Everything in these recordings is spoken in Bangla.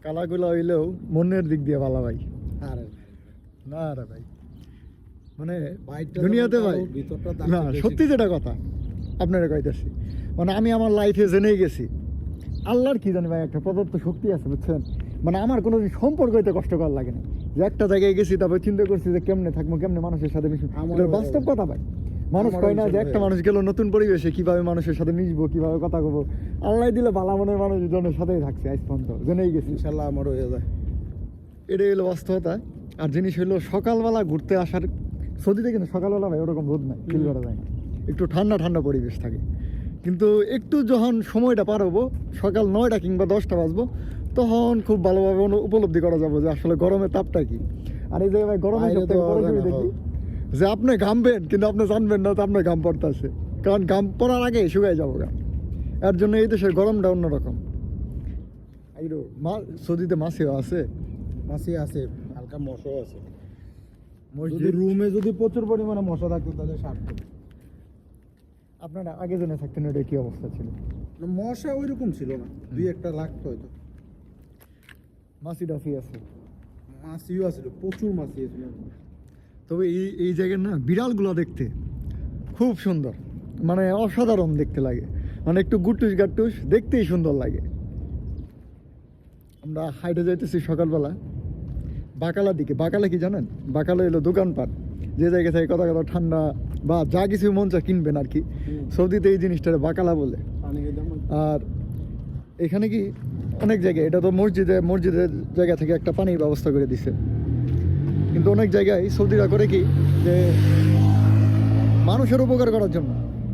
কালাগুলো হইলেও মনের দিক দিয়ে ভালো ভাই। না রে ভাই, মানে দুনিয়াতে ভাই না সত্যি যেটা কথা আপনারা কইতেছি, মানে আমি আমার লাইফে জেনেই গেছি আল্লাহর কি জানি ভাই একটা প্রদত্ত শক্তি আছে বুঝছেন। মানে আমার কোনো সম্পর্ক হইতে কষ্ট করার লাগে না, যে একটা জায়গায় গেছি তারপর চিন্তা করছি যে কেমনে থাকবো, কেমনে মানুষের সাথে মিশবো। বাস্তব কথা ভাই, মানুষ কয় না যে একটা মানুষ গেল নতুন পরিবেশে কিভাবে মানুষের সাথে মিশবো, কিভাবে কথা বলবো। আল্লাহ দিলে ভালো মনের মানুষজনের সাথেই থাকছে আজ পর্যন্ত, জেনেই গেছি ইনশাল্লাহ আমারও হয়ে যায়। এটাই হলো বাস্তবতা। আর জিনিস হলো সকালবেলা ঘুরতে আসার, সৌদিতে কিন্তু সকালবেলা ভাই ওরকম রোদ নাই, ফিল করা যায় না, একটু ঠান্ডা ঠান্ডা পরিবেশ থাকে। কিন্তু একটু যখন সময়টা পার হবো, সকাল 9টা কিংবা 10টা বাজবো, তখন খুব ভালোভাবে উপলব্ধি করা যাবো যে আসলে গরমের তাপটা কি। আর এই জায়গায় গরমে দেখি যে আপনি ঘামবেন কিন্তু আপনি জানবেন না তো আপনার ঘাম পড়তেছে, কারণ ঘাম পড়ার আগে শুকাই যাবো ঘাম। এর জন্য এই দেশের গরমটা অন্যরকম। সৌদিতে মাছিও আছে, মাছি আছে, হালকা মশাও আছে। যদি রুমে যদি প্রচুর পরিমাণে মশা থাকতো তাহলে সারতো। আপনারা আগে জেনে থাকতেন এটা কি অবস্থা ছিল? মশা ওই রকম ছিল না, দুই একটা লাগতো হয়তো। মাছি ডাফি আছে, মাছিও আছিল, প্রচুর মাছি ছিল। তবে এই জায়গার না বিড়ালগুলো দেখতে খুব সুন্দর, মানে অসাধারণ দেখতে লাগে, মানে একটু গুট্টুস গাট্টুস দেখতেই সুন্দর লাগে। আমরা হাইটে যাইতেছি সকালবেলা বাকালার দিকে। বাকালা কি জানেন? বাকালা এলো দোকানপাট, যে জায়গা থেকে কথা কথা ঠান্ডা বা যা কিছু মন চা কিনবেন আর কি। সৌদিতে এই জিনিসটা বাকালা বলে। আর এখানে কি অনেক জায়গায়, এটা তো মসজিদের জায়গা থেকে একটা পানির ব্যবস্থা করে দিছে, কিন্তু অনেক জায়গায় সৌদিরা করে কি যে মানুষের উপকার করার জন্য,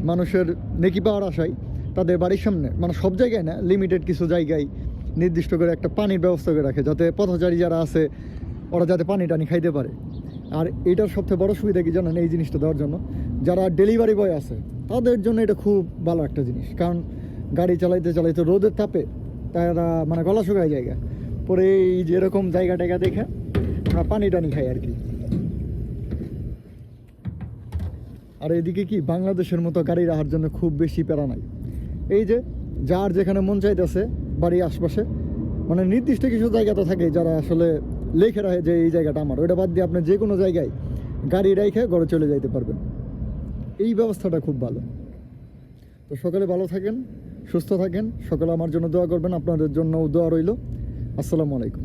মানুষের নেকি পাওয়ার আশায় তাদের বাড়ির সামনে, মানে সব জায়গায় না, লিমিটেড কিছু জায়গায় নির্দিষ্ট করে একটা পানির ব্যবস্থা করে রাখে, যাতে পথচারী যারা আছে ওরা যাতে পানি টানি খাইতে পারে। আর এটার সবচেয়ে বড় সুবিধা কি জানেন? এই জিনিসটা দেওয়ার জন্য যারা ডেলিভারি বয় আছে তাদের জন্য এটা খুব ভালো একটা জিনিস, কারণ গাড়ি চালাইতে চালাইতে রোদের তাপে তারা মানে গলা শুকায় জায়গা পরে এই যে এরকম জায়গা টায়গা দেখে আমরা পানি টানি খাই আর কি। আর এদিকে কি বাংলাদেশের মতো গাড়ি রাখার জন্য খুব বেশি প্যারা নাই। এই যে যার যেখানে মন চাইতেছে বাড়ির আশপাশে, মানে নির্দিষ্ট কিছু জায়গা তো থাকে যারা আসলে লেখে রাখে যে এই জায়গাটা আমার, ওইটা বাদ দিয়ে আপনি যে কোনো জায়গায় গাড়ি রেখে ঘরে চলে যাইতে পারবেন। এই ব্যবস্থাটা খুব ভালো। তো সকালে ভালো থাকেন, সুস্থ থাকেন, সকালে আমার জন্য দোয়া করবেন, আপনাদের জন্য দোয়া রইল। আসসালামু আলাইকুম।